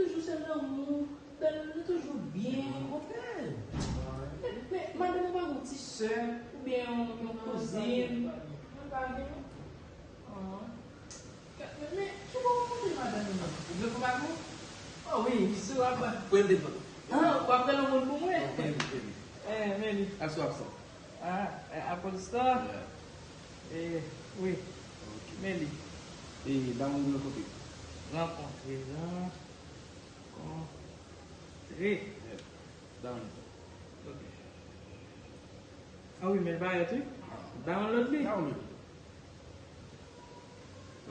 toujours c'est l'amour, c'est toujours bien, ok? Mais madame pas une petite soeur, ou bien une cousine, mais tu comprends madame? Vous voulez pas vous? Oh oui, isso apa? Pwede ba? Ah, wag ka lang mo mo eh. Pwede. Meli. Aso. Ah, Apple Store. Oui. Ok. Meli. Dá um côté. Rencontrer là. Rencontrer. Down. Ok. Ah oui, mais va y truc. Download lui. Down.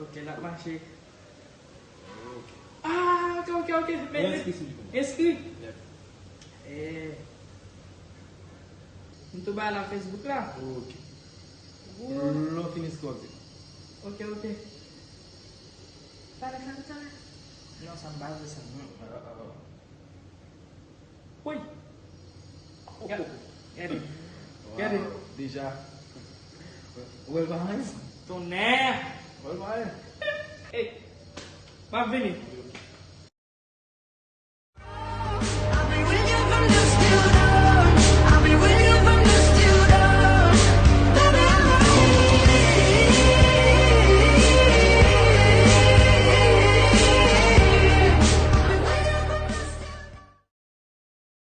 Ok, là marché. Ok. Ah, ok. Mais inscrit. Untuk bala Facebook lah. Ok. Lo finis côté. Ok. Sana. Não, sambar de sana. Oi. Quer ir? Déjà. Well, vai. Tô né. Well, vai. Ei. Vai, Vini.